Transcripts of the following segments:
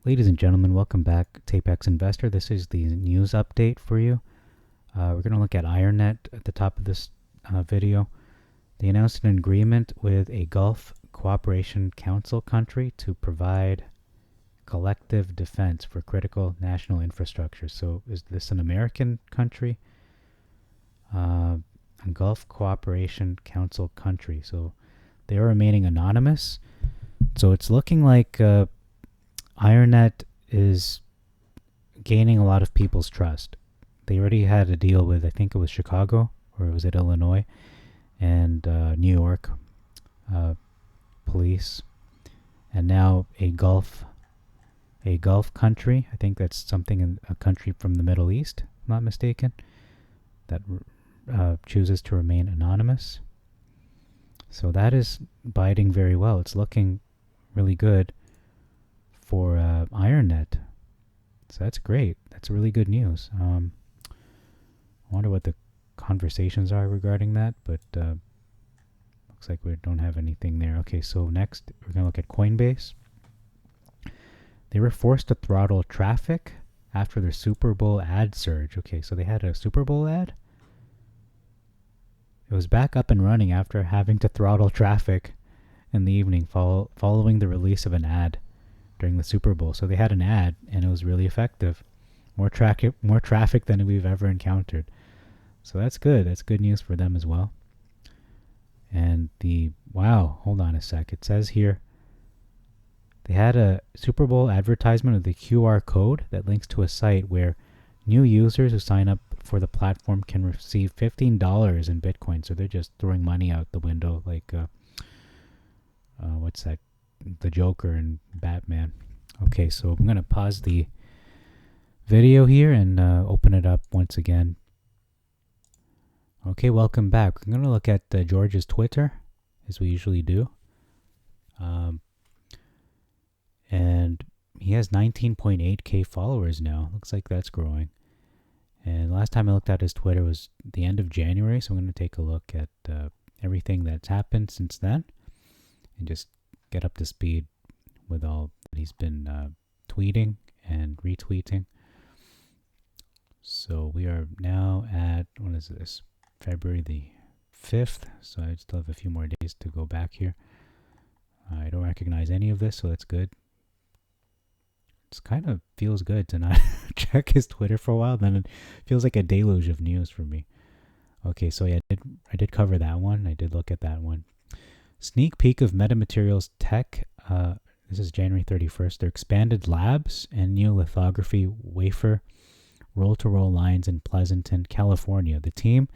Ladies and gentlemen, welcome back to Apex Investor. This is the news update for you. We're going to look at IRNT at the top of this video. They announced an agreement with a Gulf Cooperation Council country to provide collective defense for critical national infrastructure. So is this an American country? A Gulf Cooperation Council country. So they are remaining anonymous. So it's looking like IRNT is gaining a lot of people's trust. They already had a deal with, I think it was Chicago, or was it Illinois, and New York police, and now a Gulf country. I think that's something in a country from the Middle East, if I'm not mistaken, that chooses to remain anonymous. So that is biting very well. It's looking really good for IRNT. So that's great. That's really good news. I wonder what the conversations are regarding that, but looks like we don't have anything there. Okay, so next we're going to look at Coinbase. They were forced to throttle traffic after their Super Bowl ad surge. Okay, so they had a Super Bowl ad? It was back up and running after having to throttle traffic in the evening following the release of an ad during the Super Bowl. So they had an ad, and it was really effective. More traffic than we've ever encountered. So that's good. That's good news for them as well. And hold on a sec. It says here they had a Super Bowl advertisement of the QR code that links to a site where new users who sign up for the platform can receive $15 in Bitcoin. So they're just throwing money out the window like what's that? The Joker and Batman. Okay, so I'm going to pause the video here and open it up once again. Okay, welcome back. We're going to look at George's Twitter, as we usually do. And he has 19.8k followers now. Looks like that's growing. And last time I looked at his Twitter was the end of January, so I'm going to take a look at everything that's happened since then and just get up to speed with all that he's been tweeting and retweeting. So we are now at, what is this, February the 5th, so I still have a few more days to go back here. I don't recognize any of this, so that's good. It kind of feels good to not check his Twitter for a while, then it feels like a deluge of news for me. Okay, so yeah, I did cover that one. I did look at that one. Sneak peek of Metamaterials Tech. This is January 31st. Their expanded labs and new lithography wafer roll-to-roll lines in Pleasanton, California. The team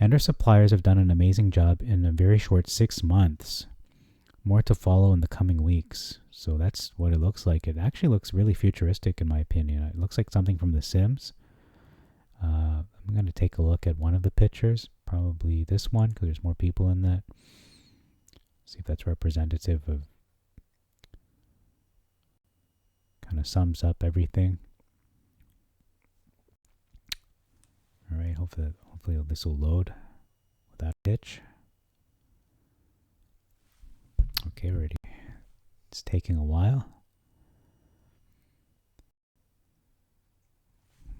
and our suppliers have done an amazing job in a very short 6 months. More to follow in the coming weeks. So that's what it looks like. It actually looks really futuristic in my opinion. It looks like something from The Sims. I'm going to take a look at one of the pictures. Probably this one because there's more people in that. See if that's representative of, kind of sums up everything. All right, hopefully this will load without a hitch. Okay, ready. It's taking a while.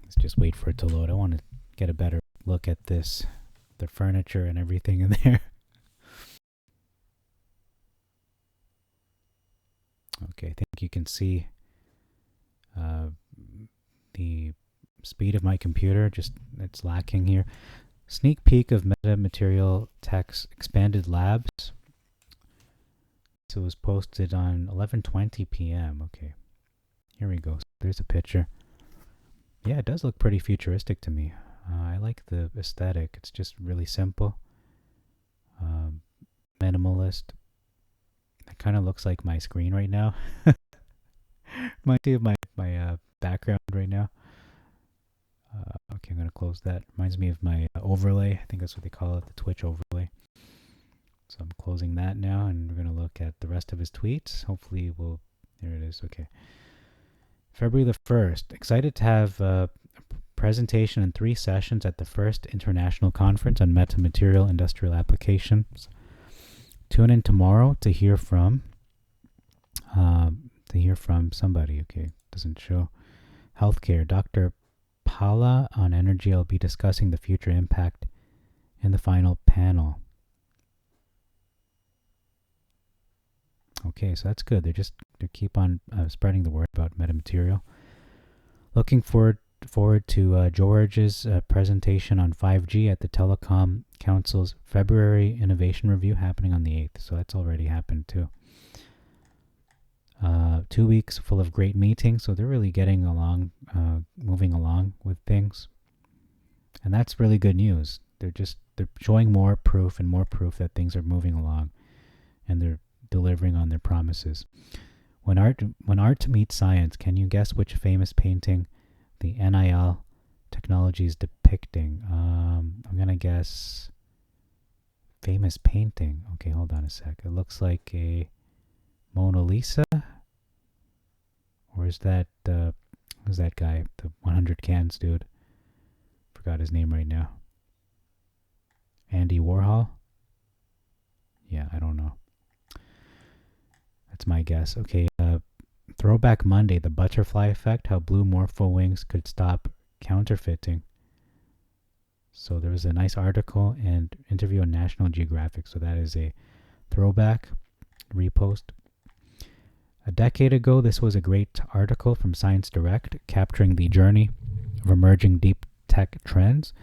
Let's just wait for it to load. I want to get a better look at this, the furniture and everything in there. Okay, I think you can see the speed of my computer, just it's lacking here. Sneak peek of Metamaterial Tech's expanded labs. So it was posted on 11:20 p.m. Okay, here we go. So there's a picture. Yeah, it does look pretty futuristic to me. I like the aesthetic. It's just really simple, minimalist. It kind of looks like my screen right now. Reminds me of my background right now. Okay, I'm going to close that. Reminds me of my overlay. I think that's what they call it, the Twitch overlay. So I'm closing that now, and we're going to look at the rest of his tweets. Hopefully there it is. Okay. February the 1st. Excited to have a presentation in 3 sessions at the first International Conference on Metamaterial Industrial Applications. Tune in tomorrow to hear from to hear from somebody. Okay, doesn't show. Healthcare, Dr. Pala on energy. I'll be discussing the future impact in the final panel. Okay, so that's good. They keep on spreading the word about metamaterial. Looking forward to George's presentation on 5G at the Telecom Council's February Innovation Review happening on the 8th. So that's already happened too. 2 weeks full of great meetings. So they're really getting along, moving along with things. And that's really good news. They're showing more proof that things are moving along, and they're delivering on their promises. When art meets science, can you guess which famous painting the NIL technology is depicting? I'm gonna guess famous painting. Okay, hold on a sec. It looks like a Mona Lisa, or is that who's that guy? The 100 cans dude. Forgot his name right now. Andy Warhol? Yeah, I don't know. That's my guess. Okay, Throwback Monday, the butterfly effect, how blue morpho wings could stop counterfeiting. So there was a nice article and interview on National Geographic. So that is a throwback repost. A decade ago, this was a great article from Science Direct capturing the journey of emerging deep tech trends.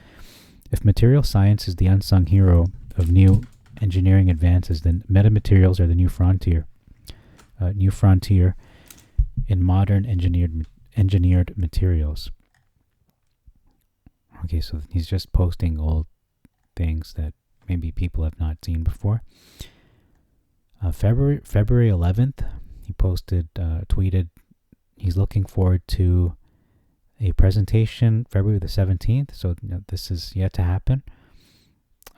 If material science is the unsung hero of new engineering advances, then metamaterials are the new frontier. In modern engineered materials. Okay, so he's just posting old things that maybe people have not seen before. February 11th, he tweeted, he's looking forward to a presentation February the 17th, so this is yet to happen,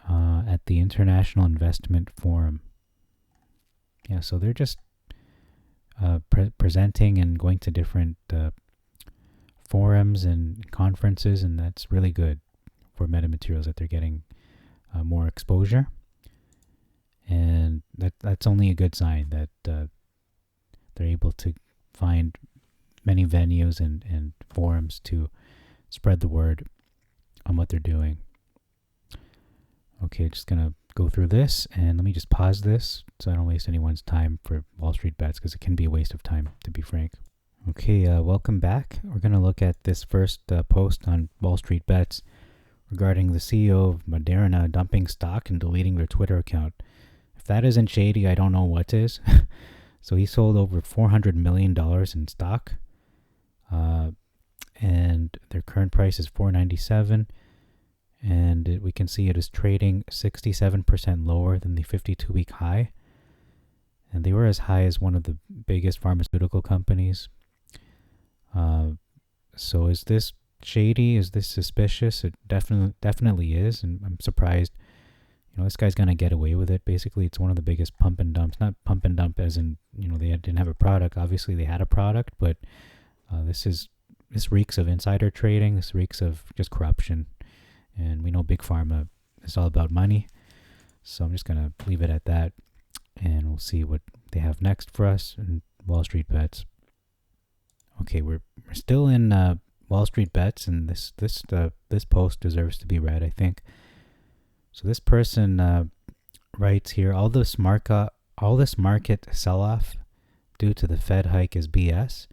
at the International Investment Forum. Yeah, so they're just presenting and going to different forums and conferences, and that's really good for metamaterials that they're getting more exposure, and that's only a good sign that they're able to find many venues and forums to spread the word on what they're doing. Okay, just gonna go through this, and let me just pause this so I don't waste anyone's time for Wall Street bets, because it can be a waste of time, to be frank. Okay, welcome back. We're going to look at this first post on Wall Street bets regarding the CEO of Moderna dumping stock and deleting their Twitter account. If that isn't shady, I don't know what is. So he sold over $400 million in stock, and their current price is $4.97. And we can see it is trading 67% lower than the 52-week high. And they were as high as one of the biggest pharmaceutical companies. So is this shady? Is this suspicious? It definitely is. And I'm surprised, this guy's going to get away with it. Basically, it's one of the biggest pump and dumps. Not pump and dump as in, they didn't have a product. Obviously, they had a product, but this reeks of insider trading. This reeks of just corruption. And we know Big Pharma is all about money. So I'm just going to leave it at that. And we'll see what they have next for us in Wall Street bets. Okay, we're still in Wall Street bets, and this post deserves to be read, I think. So this person writes here, all this market sell-off due to the Fed hike is BS.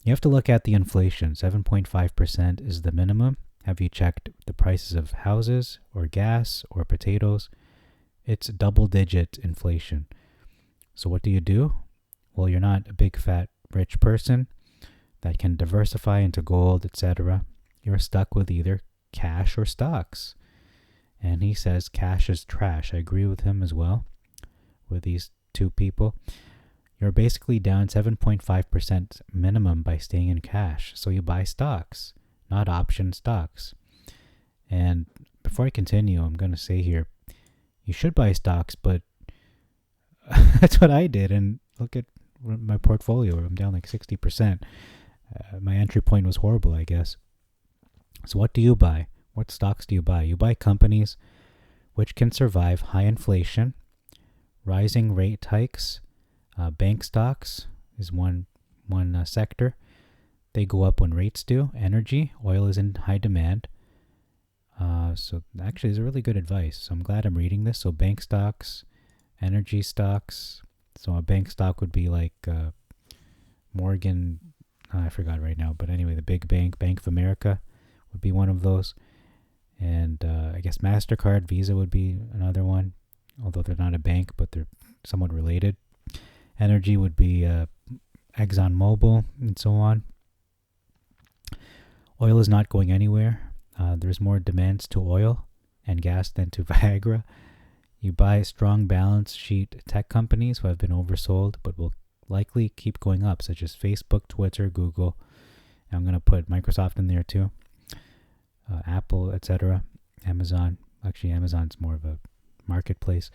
You have to look at the inflation. 7.5% is the minimum. Have you checked the prices of houses or gas or potatoes? It's double-digit inflation. So what do? Well, you're not a big, fat, rich person that can diversify into gold, etc. You're stuck with either cash or stocks. And he says cash is trash. I agree with him as well, with these two people. You're basically down 7.5% minimum by staying in cash. So you buy stocks, not option stocks. And before I continue, I'm going to say here, you should buy stocks, but that's what I did. And look at my portfolio. I'm down like 60%. My entry point was horrible, I guess. So what do you buy? What stocks do you buy? You buy companies which can survive high inflation, rising rate hikes, bank stocks. is one sector. They go up when rates do. Energy, oil is in high demand. So actually, it's really good advice. So I'm glad I'm reading this. So bank stocks, energy stocks. So a bank stock would be like Morgan. I forgot right now, but anyway, the big bank, Bank of America, would be one of those. And I guess MasterCard, Visa would be another one, although they're not a bank, but they're somewhat related. Energy would be ExxonMobil and so on. Oil is not going anywhere. There's more demands to oil and gas than to Viagra. You buy strong balance sheet tech companies who have been oversold but will likely keep going up, such as Facebook, Twitter, Google. I'm going to put Microsoft in there too. Apple, etc. Amazon. Actually, Amazon's more of a marketplace.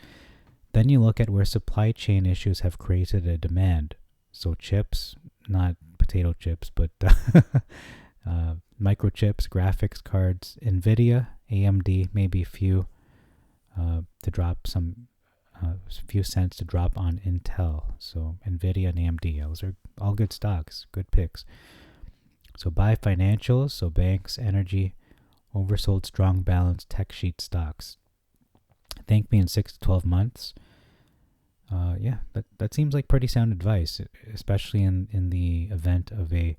Then you look at where supply chain issues have created a demand. So chips, not potato chips, but microchips, graphics cards, NVIDIA, AMD, maybe a few to drop some, few cents to drop on Intel. So NVIDIA and AMD, those are all good stocks, good picks. So buy financials, so banks, energy, oversold strong balance tech sheet stocks. Thank me in 6 to 12 months. Yeah, that seems like pretty sound advice, especially in the event of the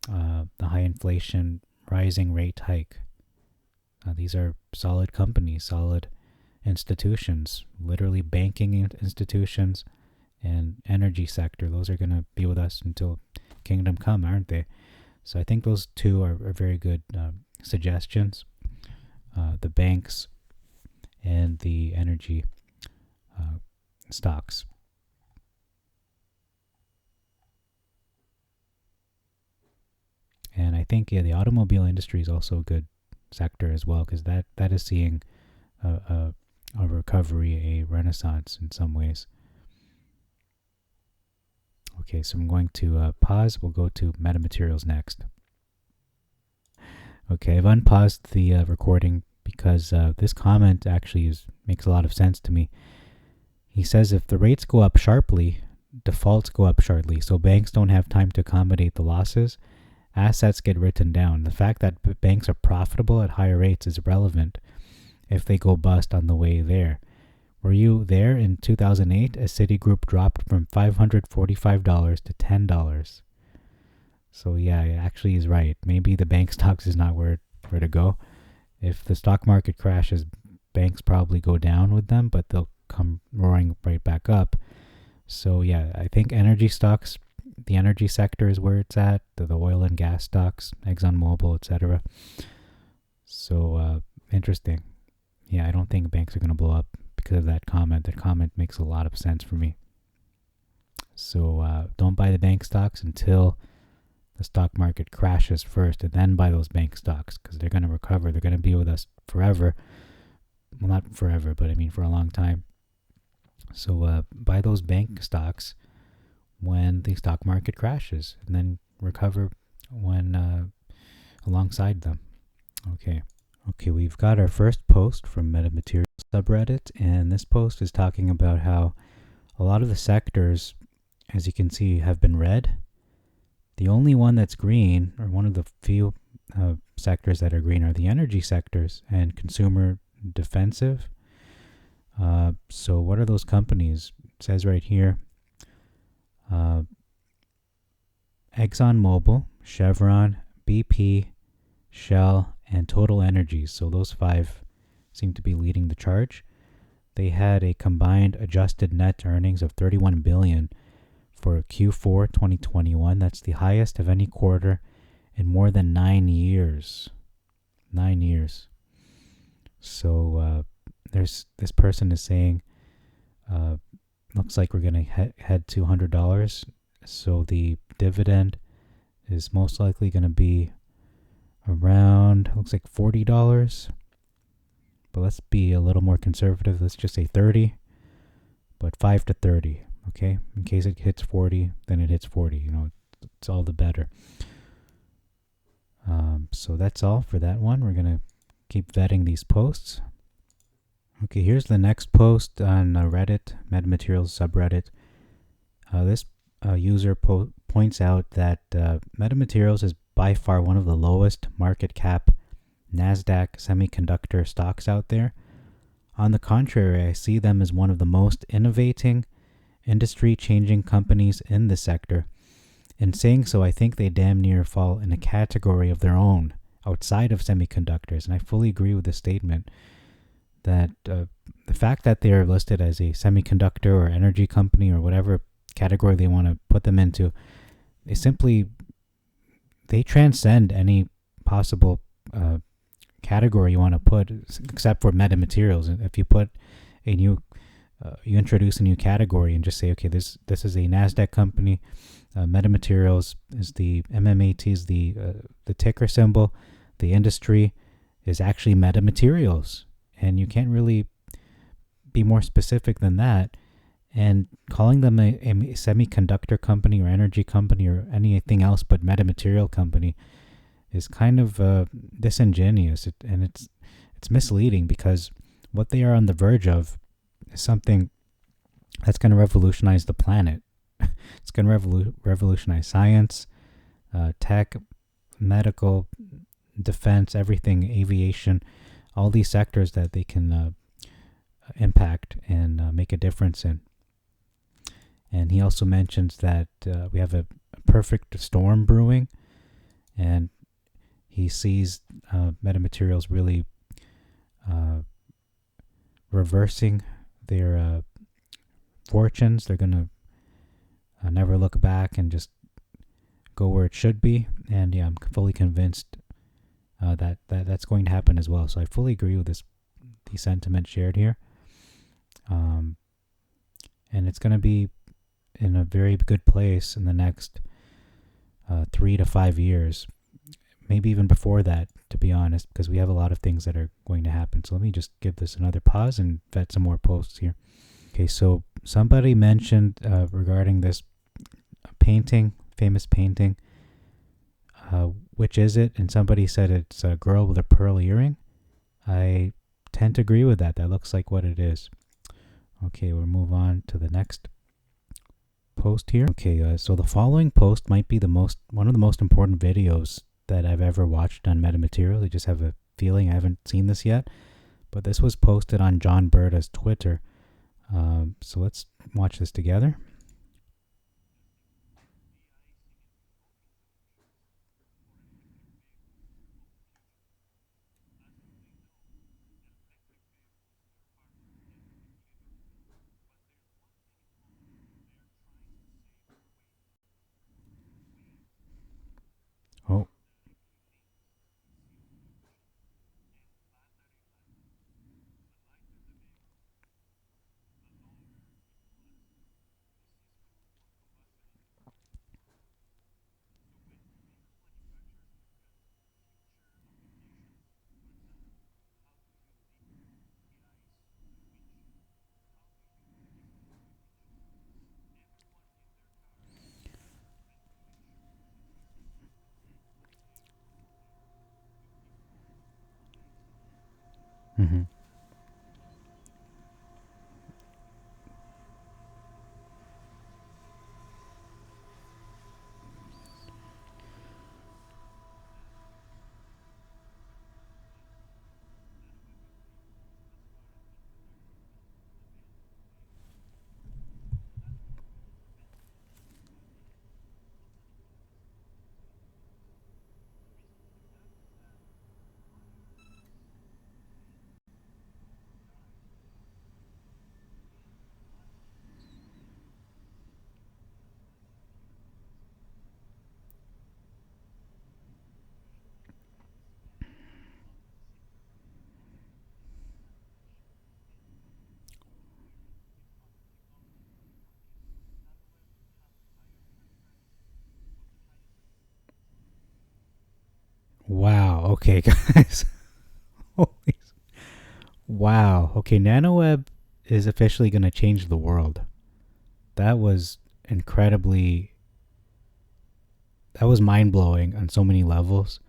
high inflation rising rate hike. These are solid companies, solid institutions, literally banking institutions and energy sector. Those are going to be with us until kingdom come, aren't they? So I think those two are very good suggestions. The banks and the energy stocks. And I think, the automobile industry is also a good sector as well, because that is seeing a recovery, a renaissance in some ways. Okay, so I'm going to pause. We'll go to metamaterials next. Okay, I've unpaused the recording because this comment actually makes a lot of sense to me. He says if the rates go up sharply, defaults go up sharply, so banks don't have time to accommodate the losses. Assets get written down. The fact that banks are profitable at higher rates is relevant if they go bust on the way there. Were you there in 2008 as Citigroup dropped from $545 to $10? So yeah, actually he's right. Maybe the bank stocks is not where to go. If the stock market crashes, banks probably go down with them, but they'll come roaring right back up. So yeah, I think energy stocks, the energy sector is where it's at, the oil and gas stocks, ExxonMobil, etc. So interesting. Yeah, I don't think banks are going to blow up because of that comment. That comment makes a lot of sense for me. So don't buy the bank stocks until the stock market crashes first, and then buy those bank stocks because they're going to recover. They're going to be with us forever. Well, not forever, but I mean for a long time. So buy those bank stocks when the stock market crashes, and then recover when alongside them. Okay, we've got our first post from MetaMaterials subreddit, and this post is talking about how a lot of the sectors, as you can see, have been red. The only one that's green, or one of the few sectors that are green, are the energy sectors and consumer defensive. So what are those companies? It says right here, ExxonMobil, Chevron, BP, Shell, and Total Energies. So those 5 seem to be leading the charge. They had a combined adjusted net earnings of $31 billion for Q4 2021. That's the highest of any quarter in more than 9 years. 9 years. So there's this person is saying, looks like we're going to head to $100. So the dividend is most likely going to be around, looks like $40. But let's be a little more conservative. Let's just say 30, but 5 to 30. Okay, in case it hits 40, then it hits 40. It's all the better. So that's all for that one. We're gonna keep vetting these posts. Okay, here's the next post on Reddit, MetaMaterials subreddit. This user points out that Metamaterials is by far one of the lowest market cap NASDAQ semiconductor stocks out there. On the contrary, I see them as one of the most innovating, industry-changing companies in the sector. In saying so, I think they damn near fall in a category of their own outside of semiconductors, and I fully agree with the statement that the fact that they are listed as a semiconductor or energy company or whatever category they want to put them into, they transcend any possible category you want to put, except for metamaterials. If you put a new, you introduce a new category and just say, okay, this is a NASDAQ company. Metamaterials is the MMAT is the ticker symbol. The industry is actually metamaterials, and you can't really be more specific than that. And calling them a semiconductor company or energy company or anything else but metamaterial company is kind of disingenuous, and it's misleading, because what they are on the verge of is something that's going to revolutionize the planet. It's going to revolutionize science, tech, medical, defense, everything, aviation, all these sectors that they can impact and make a difference in. And he also mentions that we have a perfect storm brewing, and he sees metamaterials really reversing their fortunes. They're going to never look back and just go where it should be. And yeah, I'm fully convinced that's going to happen as well. So I fully agree with the sentiment shared here. And it's going to be in a very good place in the next 3 to 5 years, maybe even before that, to be honest, because we have a lot of things that are going to happen. So let me just give this another pause and vet some more posts here. Okay, so somebody mentioned regarding this famous painting, which is it? And somebody said it's a girl with a pearl earring. I tend to agree with that. That looks like what it is. Okay, we'll move on to the next post here. Okay, so the following post might be one of the most important videos that I've ever watched on metamaterials. I just have a feeling I haven't seen this yet, but this was posted on John Berta's Twitter. So let's watch this together. Oh. Mm-hmm. Wow. Okay, guys. Holy. Wow. Okay, NanoWeb is officially going to change the world. That was mind-blowing on so many levels.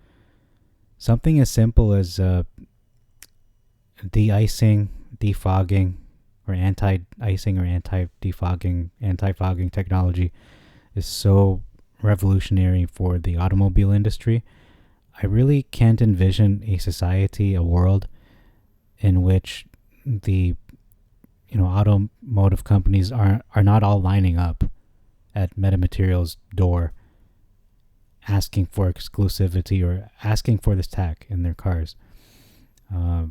Something as simple as de-icing, defogging, or anti-icing or anti-defogging, anti-fogging technology is so revolutionary for the automobile industry. I really can't envision a society, a world in which the automotive companies are not all lining up at Metamaterials' door asking for exclusivity or asking for this tech in their cars. I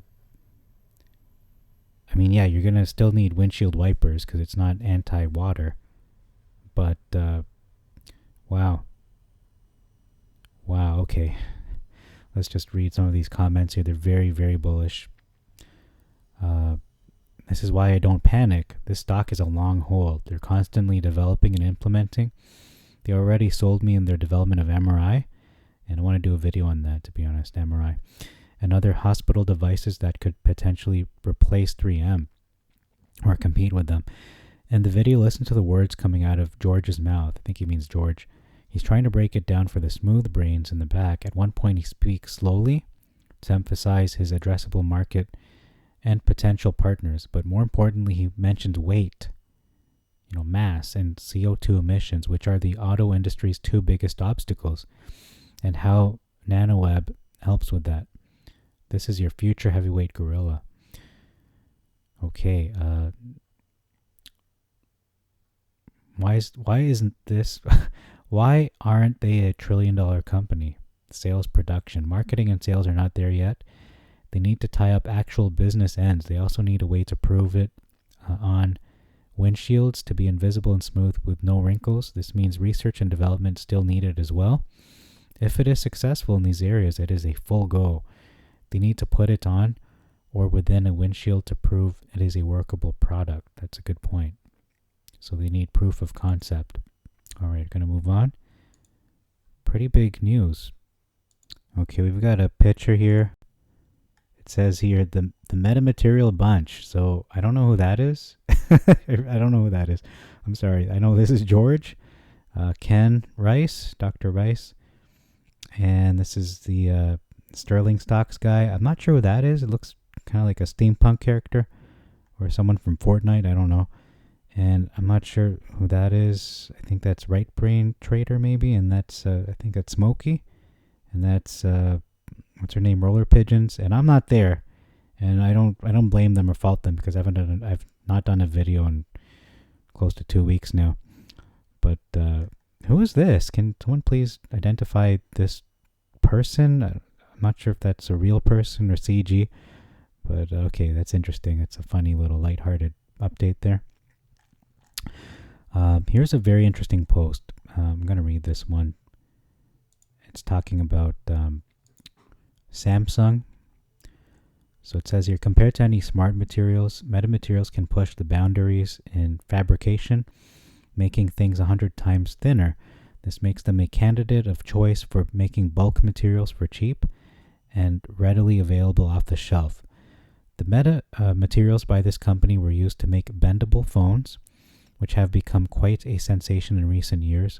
mean, yeah, you're going to still need windshield wipers because it's not anti-water. But, wow. Wow, okay. Let's just read some of these comments here. They're very, very bullish. This is why I don't panic. This stock is a long hold. They're constantly developing and implementing. They already sold me in their development of MRI, and I want to do a video on that, to be honest, MRI. And other hospital devices that could potentially replace 3M or compete with them. In the video, listen to the words coming out of George's mouth. I think he means George. He's trying to break it down for the smooth brains in the back. At one point, he speaks slowly to emphasize his addressable market and potential partners. But more importantly, he mentions weight, mass, and CO2 emissions, which are the auto industry's two biggest obstacles, and how NanoWeb helps with that. This is your future heavyweight gorilla. Okay. Why isn't this? Why aren't they a $1 trillion company? Sales, production, marketing, and sales are not there yet. They need to tie up actual business ends. They also need a way to prove it on windshields to be invisible and smooth with no wrinkles. This means research and development still needed as well. If it is successful in these areas, it is a full go. They need to put it on or within a windshield to prove it is a workable product. That's a good point. So they need proof of concept. All right, going to move on. Pretty big news. Okay, we've got a picture here. It says here the metamaterial bunch. So I don't know who that is. I don't know who that is. I'm sorry. I know this is George, Ken Rice, Dr. Rice, and this is the Sterling Stocks guy. I'm not sure who that is. It looks kind of like a steampunk character or someone from Fortnite. I don't know. And I'm not sure who that is. I think that's Right Brain Trader maybe, and that's I think that's Smokey, and that's what's her name, Roller Pigeons. And I'm not there, and I don't blame them or fault them because I've not done a video in close to 2 weeks now. But who is this? Can someone please identify this person? I'm not sure if that's a real person or CG, but okay, that's interesting. It's a funny little lighthearted update there. Here's a very interesting post. I'm going to read this one. It's talking about Samsung. So it says here, compared to any smart materials, metamaterials can push the boundaries in fabrication, making things 100 times thinner. This makes them a candidate of choice for making bulk materials for cheap and readily available off the shelf. The materials by this company were used to make bendable phones, which have become quite a sensation in recent years.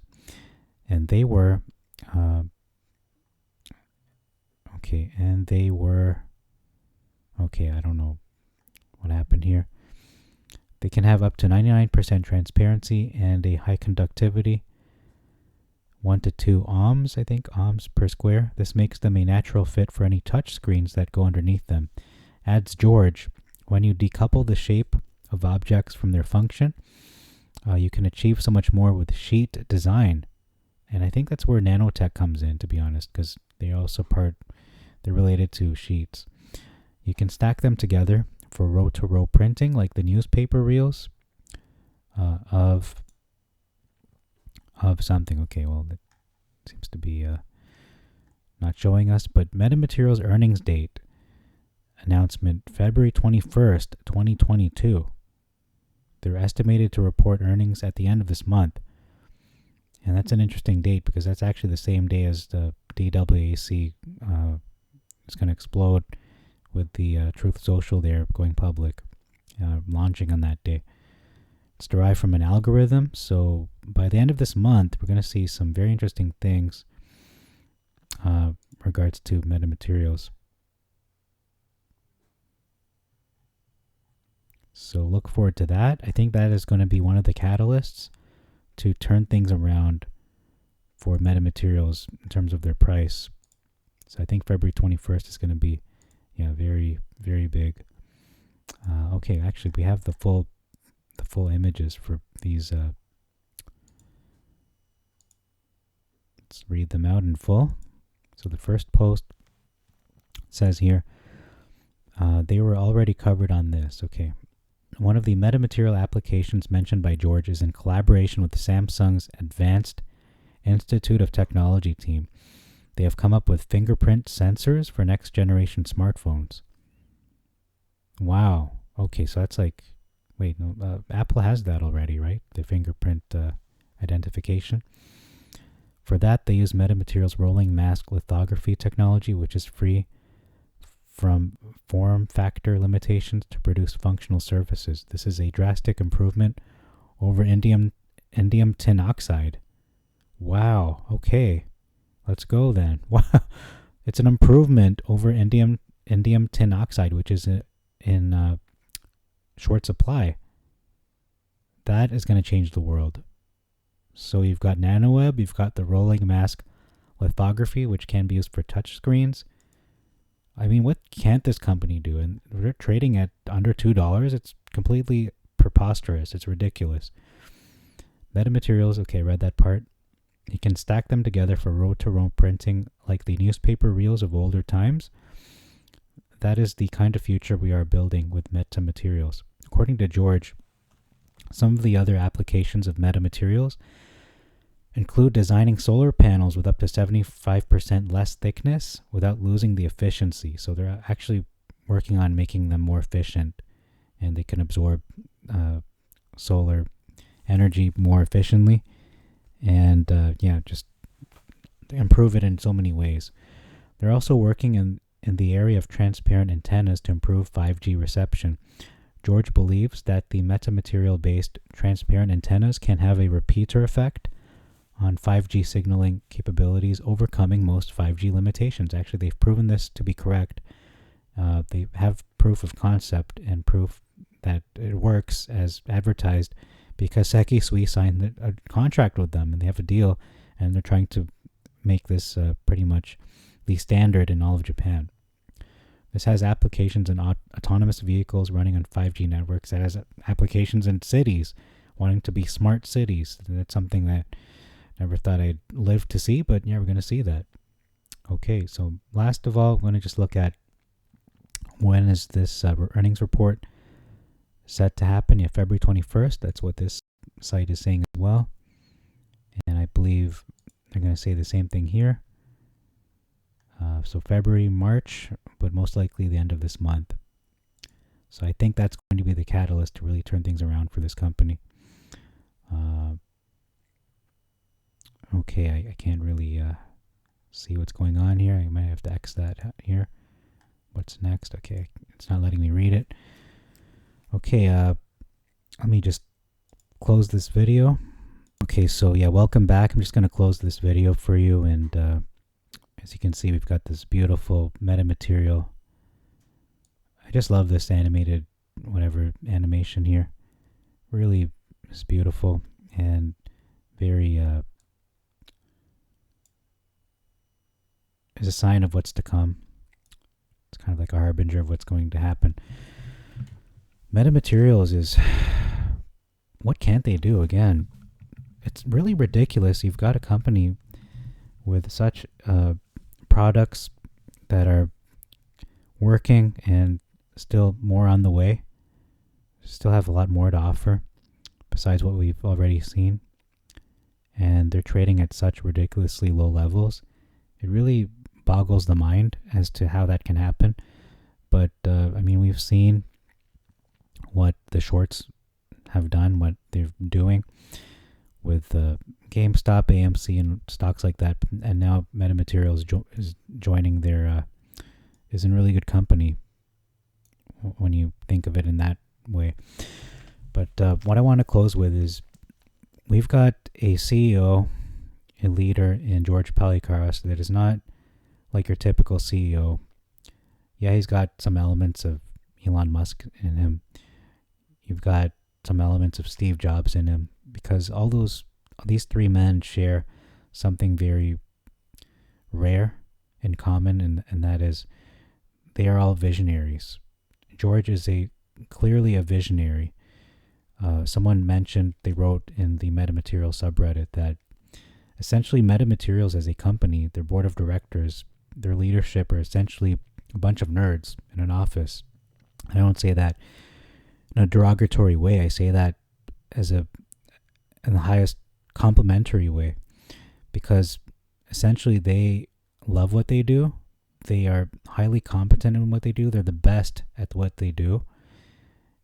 And they were, I don't know what happened here. They can have up to 99% transparency and a high conductivity, 1 to 2 ohms, I think, ohms per square. This makes them a natural fit for any touch screens that go underneath them. Adds George, when you decouple the shape of objects from their function, you can achieve so much more with sheet design. And I think that's where nanotech comes in, to be honest, because they're related to sheets. You can stack them together for row-to-row printing, like the newspaper reels of something. Okay, well, that seems to be not showing us, but Metamaterials earnings date announcement, February 21st, 2022. They're estimated to report earnings at the end of this month. And that's an interesting date because that's actually the same day as the DWAC is going to explode with the Truth Social there going public, launching on that day. It's derived from an algorithm. So by the end of this month, we're going to see some very interesting things regards to metamaterials. So look forward to that. I think that is going to be one of the catalysts to turn things around for metamaterials in terms of their price. So I think February 21st is going to be, very, very big. Okay, actually, we have the full images for these. Let's read them out in full. So the first post says here, they were already covered on this. Okay. One of the metamaterial applications mentioned by George is in collaboration with Samsung's Advanced Institute of Technology team. They have come up with fingerprint sensors for next generation smartphones. Wow. Okay, so that's like, wait, no, Apple has that already, right? The fingerprint identification. For that, they use metamaterials rolling mask lithography technology, which is free from form factor limitations to produce functional surfaces. This is a drastic improvement over indium tin oxide. Wow. Okay. Let's go then. Wow. It's an improvement over indium tin oxide, which is in short supply. That is going to change the world. So you've got NanoWeb, you've got the rolling mask lithography, which can be used for touch screens. I mean, what can't this company do? And they're trading at under $2. It's completely preposterous. It's ridiculous. Metamaterials, okay, read that part. You can stack them together for row-to-row printing like the newspaper reels of older times. That is the kind of future we are building with metamaterials. According to George, some of the other applications of metamaterials include designing solar panels with up to 75% less thickness without losing the efficiency. So they're actually working on making them more efficient, and they can absorb solar energy more efficiently, and just improve it in so many ways. They're also working in the area of transparent antennas to improve 5G reception. George believes that the metamaterial-based transparent antennas can have a repeater effect on 5G signaling capabilities, overcoming most 5G limitations. Actually, they've proven this to be correct. They have proof of concept and proof that it works as advertised because Sekisui signed a contract with them, and they have a deal, and they're trying to make this pretty much the standard in all of Japan. This has applications in autonomous vehicles running on 5G networks. That has applications in cities, wanting to be smart cities. That's something that I never thought I'd live to see, but yeah, we're going to see that. Okay, so last of all, I'm going to just look at when is this earnings report set to happen. Yeah, February 21st. That's what this site is saying as well. And I believe they're going to say the same thing here. So February, March, but most likely the end of this month. So I think that's going to be the catalyst to really turn things around for this company. Okay, I can't really see what's going on here. I might have to X that here. What's next? Okay, it's not letting me read it. Okay, let me just close this video. Okay, so yeah, welcome back. I'm just going to close this video for you, and as you can see, we've got this beautiful metamaterial. I just love this animated animation here. Really is beautiful and very is a sign of what's to come. It's kind of like a harbinger of what's going to happen. Metamaterials is, what can't they do? Again, it's really ridiculous. You've got a company with such products that are working and still more on the way. Still have a lot more to offer besides what we've already seen. And they're trading at such ridiculously low levels. It really boggles the mind as to how that can happen. But, we've seen what the shorts have done, what they're doing with GameStop, AMC, and stocks like that. And now metamaterials is joining their, is in really good company when you think of it in that way. But what I want to close with is we've got a CEO, a leader in George Palikaros that is not like your typical CEO. Yeah, he's got some elements of Elon Musk in him. You've got some elements of Steve Jobs in him, because all those these three men share something very rare in common, and that is they are all visionaries. George is clearly a visionary. Someone mentioned, they wrote in the Metamaterial subreddit that essentially Metamaterials as a company, their board of directors, their leadership are essentially a bunch of nerds in an office. I don't say that in a derogatory way. I say that in the highest complimentary way, because essentially they love what they do. They are highly competent in what they do. They're the best at what they do.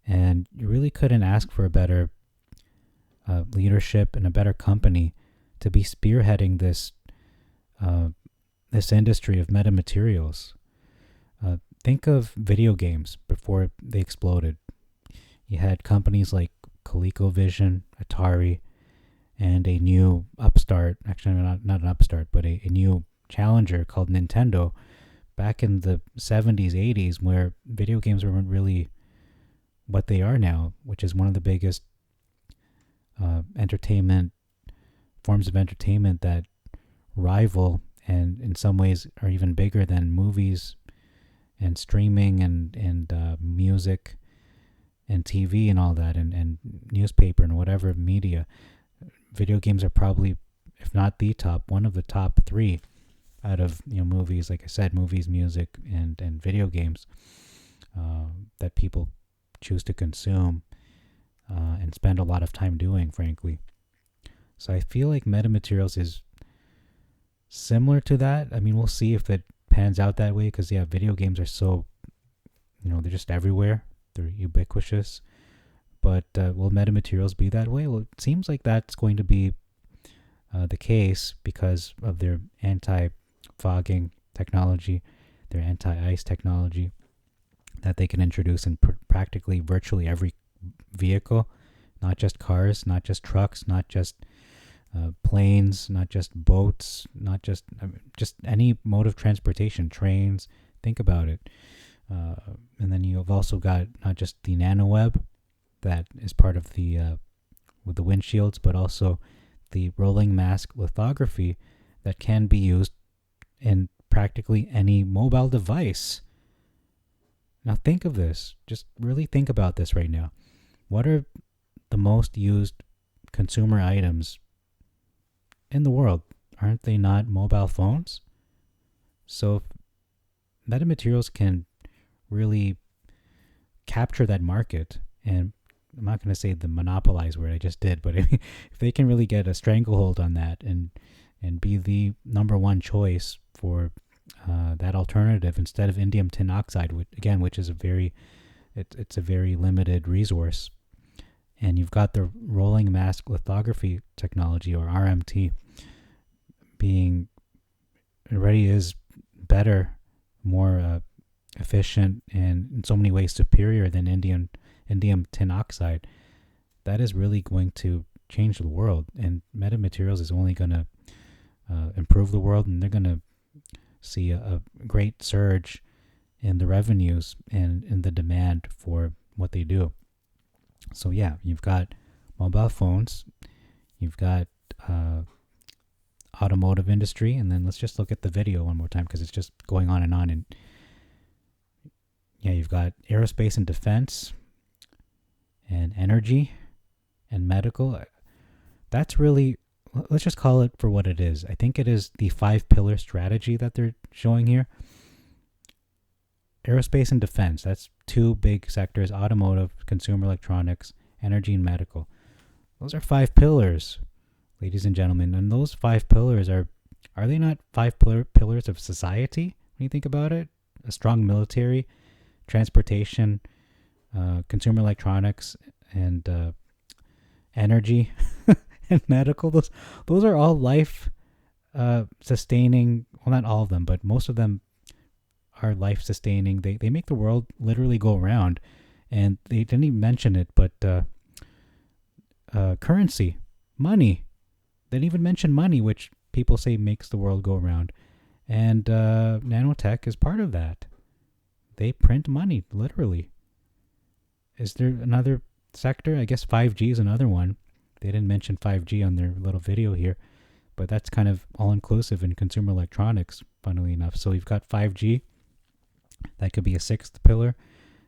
And you really couldn't ask for a better leadership and a better company to be spearheading this industry of metamaterials. Think of video games before they exploded. You had companies like ColecoVision, Atari, and a new upstart, actually not an upstart, but a new challenger called Nintendo back in the 70s, 80s, where video games weren't really what they are now, which is one of the biggest forms of entertainment that rival and in some ways are even bigger than movies and streaming and music and TV and all that and newspaper and whatever media. Video games are probably, if not the top, one of the top three out of movies, like I said, movies, music, and video games that people choose to consume and spend a lot of time doing, frankly. So I feel like metamaterials is similar to that. I mean, we'll see if it pans out that way, because video games are so, they're just everywhere. They're ubiquitous. But will metamaterials be that way? Well, it seems like that's going to be the case because of their anti-fogging technology, their anti-ice technology that they can introduce in practically virtually every vehicle, not just cars, not just trucks, not just planes, not just boats, not just any mode of transportation, trains. Think about it. And then you've also got not just the nanoweb that is part of the with the windshields, but also the rolling mask lithography that can be used in practically any mobile device. Now think of this. Just really think about this right now. What are the most used consumer items in the world? Aren't they not mobile phones? So metamaterials can really capture that market, and I'm not going to say the monopolize word I just did, but if they can really get a stranglehold on that and be the number one choice for that alternative instead of indium tin oxide, which is a very limited resource. And you've got the rolling mask lithography technology, or RMT, it already is better, more efficient, and in so many ways superior than indium tin oxide. That is really going to change the world, and metamaterials is only going to improve the world, and they're going to see a great surge in the revenues and in the demand for what they do. So you've got mobile phones, you've got automotive industry, and then let's just look at the video one more time because it's just going on. And you've got aerospace and defense and energy and medical. That's really, let's just call it for what it is. I think it is the 5-pillar strategy that they're showing here. Aerospace and defense, that's two big sectors: automotive, consumer electronics, energy, and medical. Those are 5 pillars, ladies and gentlemen. And those 5 pillars are they not 5 pillars of society when you think about it? A strong military, transportation, consumer electronics, and energy and medical. Those are all life sustaining. Well, not all of them, but most of them are life sustaining. They make the world literally go around. And they didn't even mention it, but currency, money. They didn't even mention money, which people say makes the world go around. And nanotech is part of that. They print money, literally. Is there another sector? I guess 5G is another one. They didn't mention 5G on their little video here, but that's kind of all-inclusive in consumer electronics, funnily enough. So you've got 5G. That could be a sixth pillar,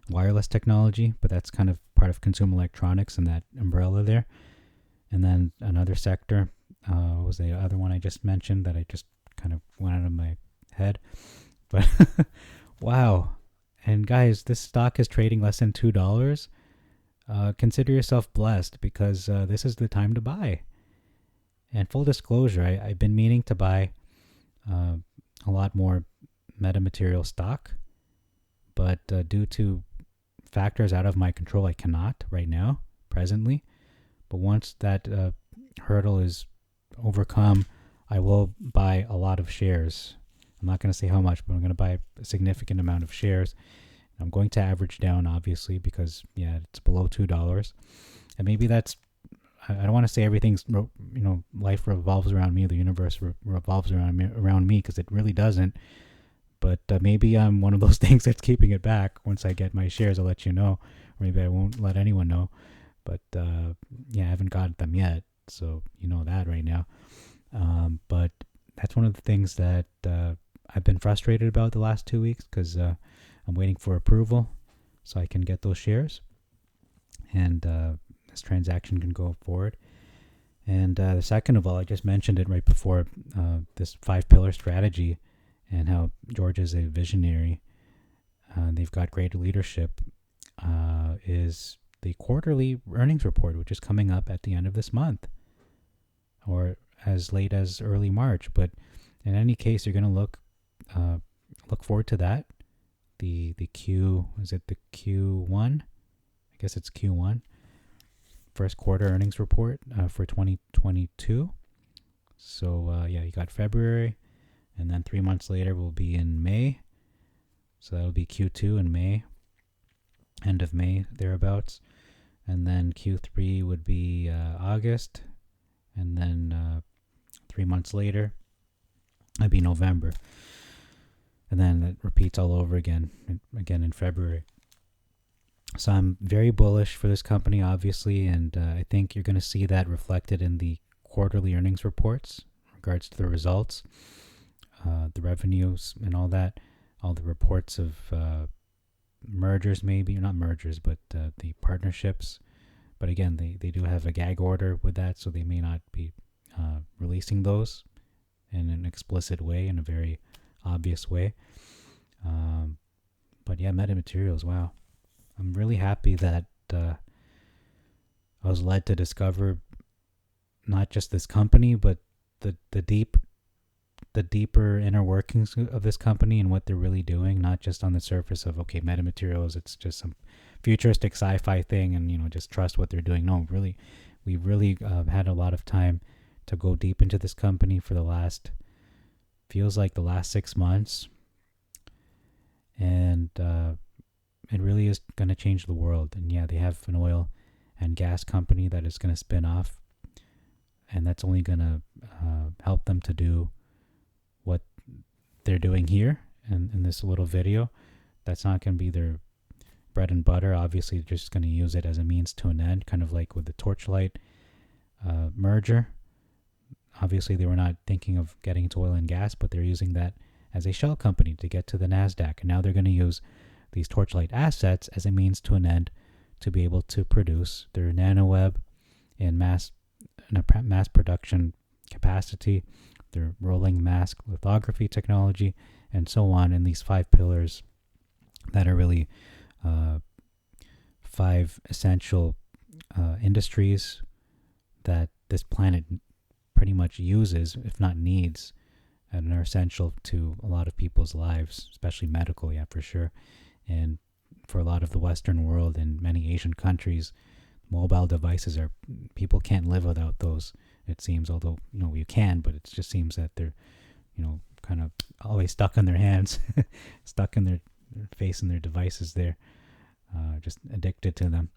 wireless technology, but that's kind of part of consumer electronics and that umbrella there. And then another sector was the other one I just mentioned that I just kind of went out of my head. But wow. And guys, this stock is trading less than $2. Consider yourself blessed because this is the time to buy. And full disclosure, I've been meaning to buy a lot more metamaterial stock, but due to factors out of my control, I cannot right now, presently. But once that hurdle is overcome, I will buy a lot of shares. I'm not going to say how much, but I'm going to buy a significant amount of shares. I'm going to average down, obviously, because, yeah, it's below $2. And maybe that's, I don't want to say everything's, life revolves around me, the universe revolves around me, because it really doesn't. But maybe I'm one of those things that's keeping it back. Once I get my shares, I'll let you know. Or maybe I won't let anyone know. But, yeah, I haven't got them yet. So you know that right now. But that's one of the things that I've been frustrated about the last 2 weeks because I'm waiting for approval so I can get those shares. And this transaction can go forward. And the second of all, I just mentioned it right before, this 5-pillar strategy and how George is a visionary. They've got great leadership, is the quarterly earnings report, which is coming up at the end of this month or as late as early March. But in any case, you're going to look forward to that. The Q1? I guess it's Q1. First quarter earnings report for 2022. So, yeah, you got February, and then 3 months later will be in May. So that'll be Q2 in May, end of May, thereabouts. And then Q3 would be August, and then 3 months later, that'd be November. And then it repeats all over again in February. So I'm very bullish for this company, obviously, and I think you're going to see that reflected in the quarterly earnings reports in regards to the results, the revenues and all that, all the reports of mergers, maybe, not mergers, but the partnerships. But again, they do have a gag order with that, so they may not be releasing those in an explicit way, in a very obvious way. But yeah, metamaterials, wow. I'm really happy that I was led to discover not just this company, but the deeper inner workings of this company and what they're really doing, not just on the surface of, okay, metamaterials, it's just some futuristic sci-fi thing and, just trust what they're doing. No, really, we really had a lot of time to go deep into this company for feels like the last 6 months. And it really is going to change the world. And yeah, they have an oil and gas company that is going to spin off. And that's only going to help them to do what they're doing here in this little video. That's not going to be their bread and butter. Obviously, they're just going to use it as a means to an end, kind of like with the Torchlight merger. Obviously, they were not thinking of getting into oil and gas, but they're using that as a shell company to get to the NASDAQ. And now they're going to use these Torchlight assets as a means to an end to be able to produce their nanoweb in mass production capacity, their rolling mask lithography technology, and so on, in these 5 pillars that are really 5 essential industries that this planet pretty much uses, if not needs, and are essential to a lot of people's lives, especially medical, yeah, for sure. And for a lot of the Western world and many Asian countries, mobile devices people can't live without those, it seems, although, you can, but it just seems that they're, kind of always stuck in their hands, stuck in their face and their devices there, just addicted to them.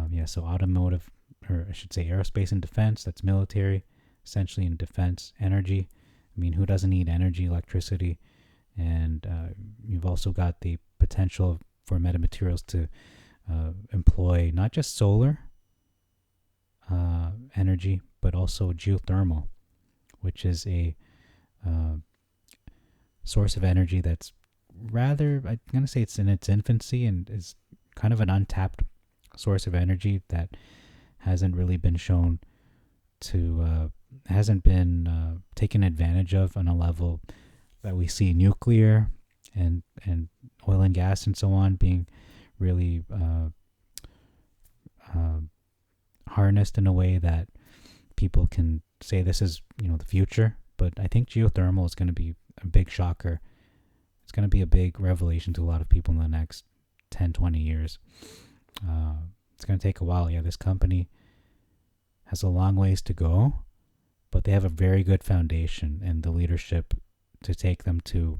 Yeah, so automotive, or I should say aerospace and defense, that's military, essentially in defense, energy. I mean, who doesn't need energy, electricity? And you've also got the potential for metamaterials to employ not just solar, energy, but also geothermal, which is a source of energy that's rather, I'm going to say it's in its infancy and is kind of an untapped source of energy that hasn't really been shown to, hasn't been taken advantage of on a level that we see nuclear and oil and gas and so on being really harnessed in a way that people can say this is, the future. But I think geothermal is going to be a big shocker. It's going to be a big revelation to a lot of people in the next 10, 20 years. It's going to take a while. Yeah, this company has a long ways to go, but they have a very good foundation and the leadership to take them to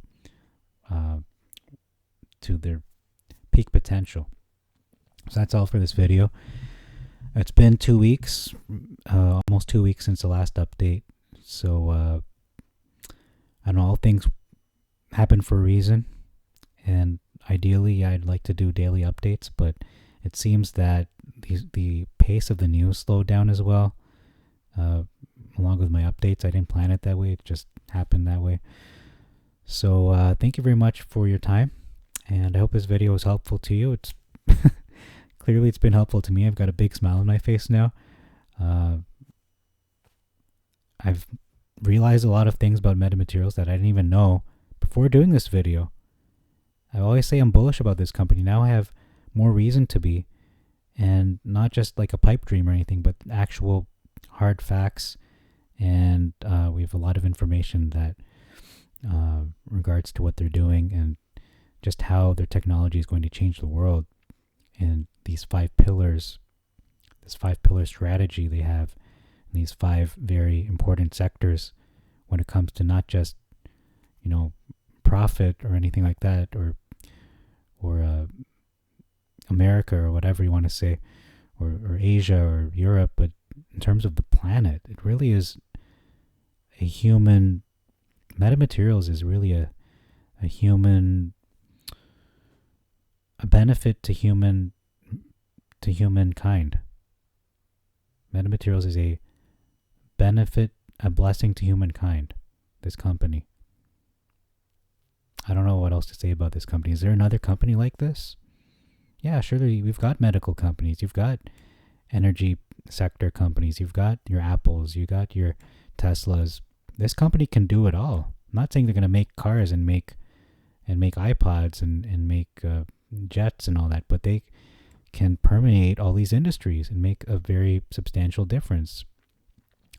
their peak potential. So that's all for this video. It's been 2 weeks, almost 2 weeks since the last update. So I don't know, all things happen for a reason, and ideally I'd like to do daily updates, but it seems that the pace of the news slowed down as well, along with my updates. I didn't plan it that way, it just happened that way. So thank you very much for your time, and I hope this video was helpful to you. It's clearly it's been helpful to me. I've got a big smile on my face now. I've realized a lot of things about metamaterials that I didn't even know before doing this video. I always say I'm bullish about this company. Now I have more reason to be, and not just like a pipe dream or anything, but actual hard facts. And we have a lot of information that regards to what they're doing and just how their technology is going to change the world. And these 5 pillars, this 5-pillar strategy they have, these 5 very important sectors when it comes to not just, profit or anything like that, or America or whatever you want to say, or Asia or Europe, but in terms of the planet, it really is a human, metamaterials is really a benefit to humankind. Metamaterials is a benefit, a blessing to humankind, this company. I don't know what else to say about this company. Is there another company like this? Yeah, sure. We've got medical companies. You've got energy sector companies. You've got your Apples. You got your Teslas. This company can do it all. I'm not saying they're going to make cars and make iPods and make jets and all that, but they can permeate all these industries and make a very substantial difference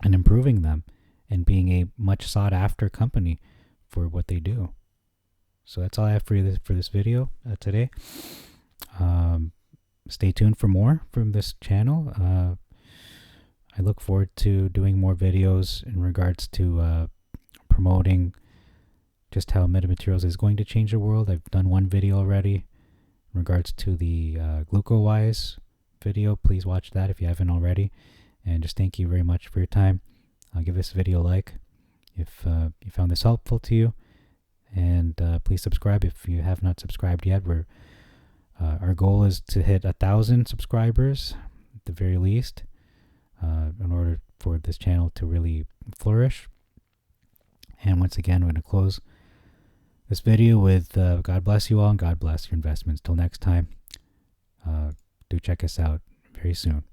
and improving them and being a much sought after company for what they do. So that's all I have for you for this video today. Stay tuned for more from this channel. I look forward to doing more videos in regards to promoting just how metamaterials is going to change the world. I've done one video already in regards to the GlucoWise video. Please watch that if you haven't already. And just thank you very much for your time. I'll give this video a like if you found this helpful to you. And please subscribe if you have not subscribed yet. Our goal is to hit 1,000 subscribers at the very least in order for this channel to really flourish. And once again, I'm going to close this video with God bless you all and God bless your investments. Till next time, do check us out very soon.